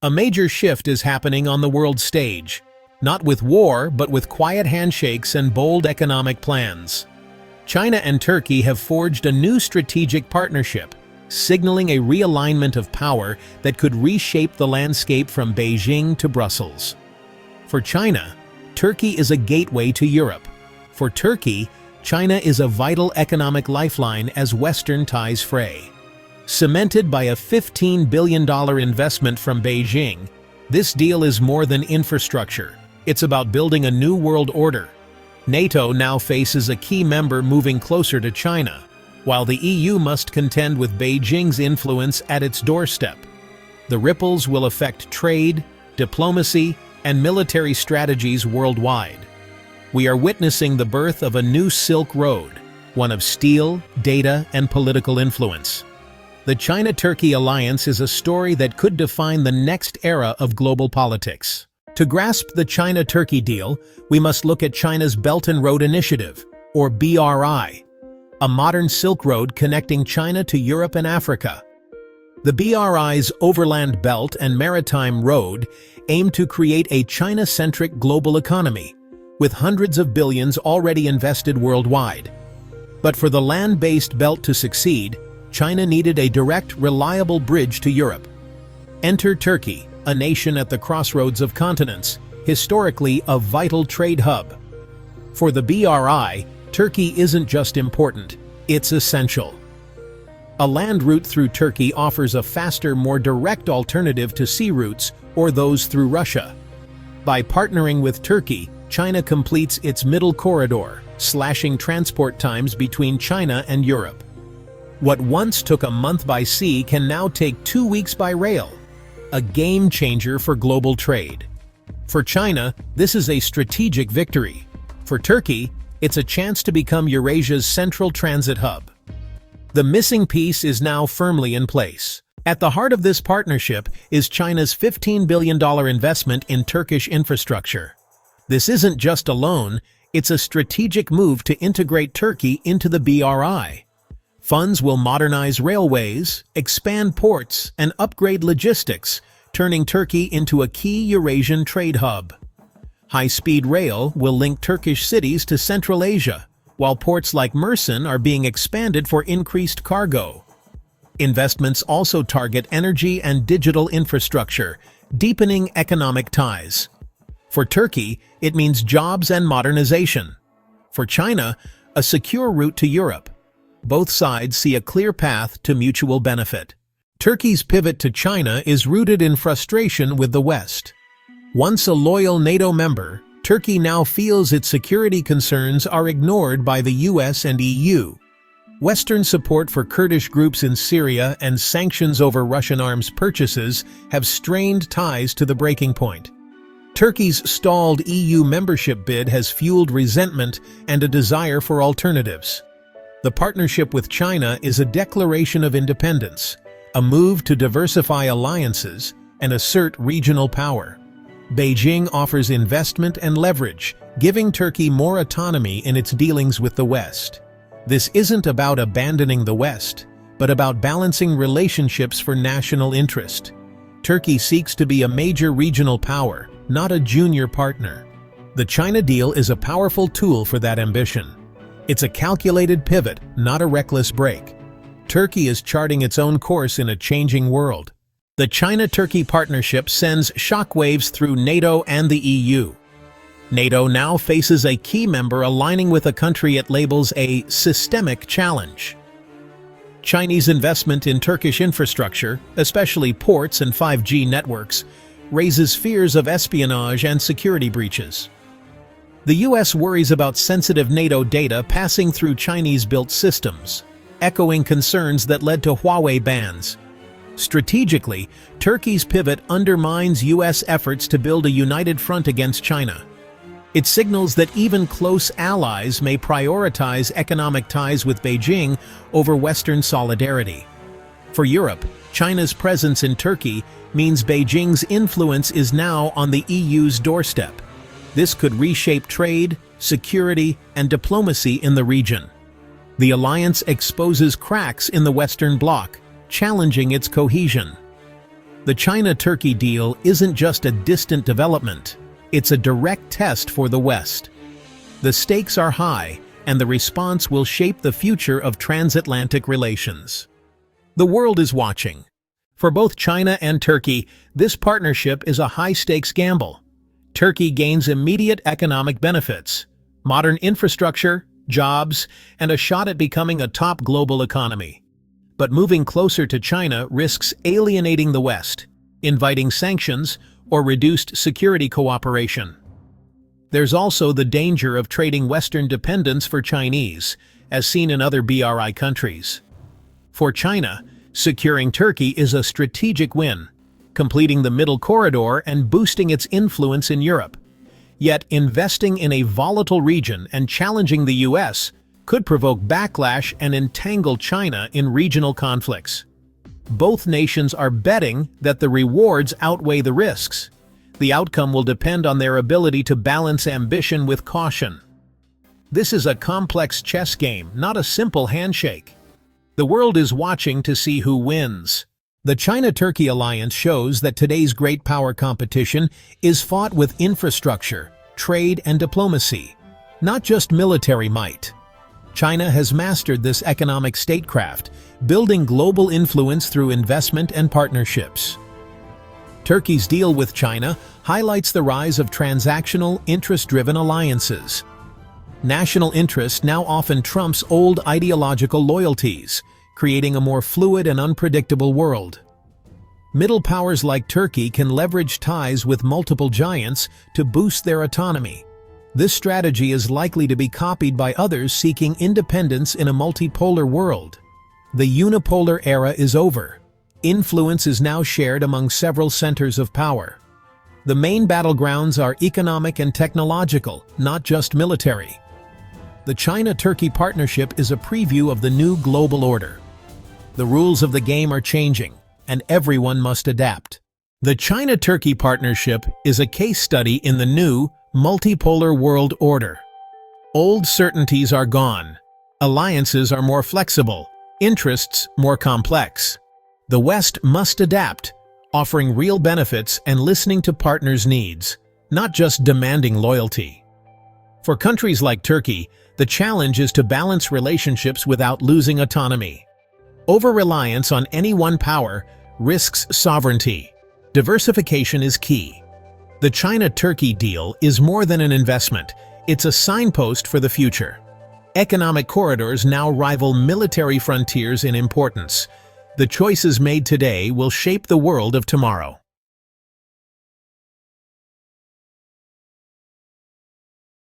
A major shift is happening on the world stage, not with war, but with quiet handshakes and bold economic plans. China and Turkey have forged a new strategic partnership, signaling a realignment of power that could reshape the landscape from Beijing to Brussels. For China, Turkey is a gateway to Europe. For Turkey, China is a vital economic lifeline as Western ties fray. Cemented by a $15 billion investment from Beijing, this deal is more than infrastructure. It's about building a new world order. NATO now faces a key member moving closer to China, while the EU must contend with Beijing's influence at its doorstep. The ripples will affect trade, diplomacy, and military strategies worldwide. We are witnessing the birth of a new Silk Road, one of steel, data, and political influence. The China-Turkey alliance is a story that could define the next era of global politics. To grasp the China-Turkey deal, we must look at China's Belt and Road Initiative, or BRI, a modern Silk Road connecting China to Europe and Africa. The BRI's Overland Belt and Maritime Road aim to create a China-centric global economy, with hundreds of billions already invested worldwide. But for the land-based belt to succeed, China needed a direct, reliable bridge to Europe. Enter Turkey, a nation at the crossroads of continents, historically a vital trade hub. For the BRI, Turkey isn't just important, it's essential. A land route through Turkey offers a faster, more direct alternative to sea routes or those through Russia. By partnering with Turkey, China completes its middle corridor, slashing transport times between China and Europe. What once took a month by sea can now take 2 weeks by rail, a game changer for global trade. For China, this is a strategic victory. For Turkey, it's a chance to become Eurasia's central transit hub. The missing piece is now firmly in place. At the heart of this partnership is China's $15 billion investment in Turkish infrastructure. This isn't just a loan, it's a strategic move to integrate Turkey into the BRI. Funds will modernize railways, expand ports, and upgrade logistics, turning Turkey into a key Eurasian trade hub. High-speed rail will link Turkish cities to Central Asia, while ports like Mersin are being expanded for increased cargo. Investments also target energy and digital infrastructure, deepening economic ties. For Turkey, it means jobs and modernization. For China, a secure route to Europe. Both sides see a clear path to mutual benefit. Turkey's pivot to China is rooted in frustration with the West. Once a loyal NATO member, Turkey now feels its security concerns are ignored by the US and EU. Western support for Kurdish groups in Syria and sanctions over Russian arms purchases have strained ties to the breaking point. Turkey's stalled EU membership bid has fueled resentment and a desire for alternatives. The partnership with China is a declaration of independence, a move to diversify alliances and assert regional power. Beijing offers investment and leverage, giving Turkey more autonomy in its dealings with the West. This isn't about abandoning the West, but about balancing relationships for national interest. Turkey seeks to be a major regional power, not a junior partner. The China deal is a powerful tool for that ambition. It's a calculated pivot, not a reckless break. Turkey is charting its own course in a changing world. The China-Turkey partnership sends shockwaves through NATO and the EU. NATO now faces a key member aligning with a country it labels a systemic challenge. Chinese investment in Turkish infrastructure, especially ports and 5G networks, raises fears of espionage and security breaches. The US worries about sensitive NATO data passing through Chinese-built systems, echoing concerns that led to Huawei bans. Strategically, Turkey's pivot undermines US efforts to build a united front against China. It signals that even close allies may prioritize economic ties with Beijing over Western solidarity. For Europe, China's presence in Turkey means Beijing's influence is now on the EU's doorstep. This could reshape trade, security, and diplomacy in the region. The alliance exposes cracks in the Western Bloc, challenging its cohesion. The China-Turkey deal isn't just a distant development, it's a direct test for the West. The stakes are high, and the response will shape the future of transatlantic relations. The world is watching. For both China and Turkey, this partnership is a high-stakes gamble. Turkey gains immediate economic benefits, modern infrastructure, jobs, and a shot at becoming a top global economy. But moving closer to China risks alienating the West, inviting sanctions or reduced security cooperation. There's also the danger of trading Western dependence for Chinese, as seen in other BRI countries. For China, securing Turkey is a strategic win, completing the middle corridor and boosting its influence in Europe. Yet investing in a volatile region and challenging the US could provoke backlash and entangle China in regional conflicts. Both nations are betting that the rewards outweigh the risks. The outcome will depend on their ability to balance ambition with caution. This is a complex chess game, not a simple handshake. The world is watching to see who wins. The China-Turkey alliance shows that today's great power competition is fought with infrastructure, trade, and diplomacy, not just military might. China has mastered this economic statecraft, building global influence through investment and partnerships. Turkey's deal with China highlights the rise of transactional, interest-driven alliances. National interest now often trumps old ideological loyalties, creating a more fluid and unpredictable world. Middle powers like Turkey can leverage ties with multiple giants to boost their autonomy. This strategy is likely to be copied by others seeking independence in a multipolar world. The unipolar era is over. Influence is now shared among several centers of power. The main battlegrounds are economic and technological, not just military. The China-Turkey partnership is a preview of the new global order. The rules of the game are changing, and everyone must adapt. The China-Turkey partnership is a case study in the new, multipolar world order. Old certainties are gone. Alliances are more flexible, interests more complex. The West must adapt, offering real benefits and listening to partners' needs, not just demanding loyalty. For countries like Turkey, the challenge is to balance relationships without losing autonomy. Over-reliance on any one power risks sovereignty. Diversification is key. The China-Turkey deal is more than an investment, it's a signpost for the future. Economic corridors now rival military frontiers in importance. The choices made today will shape the world of tomorrow.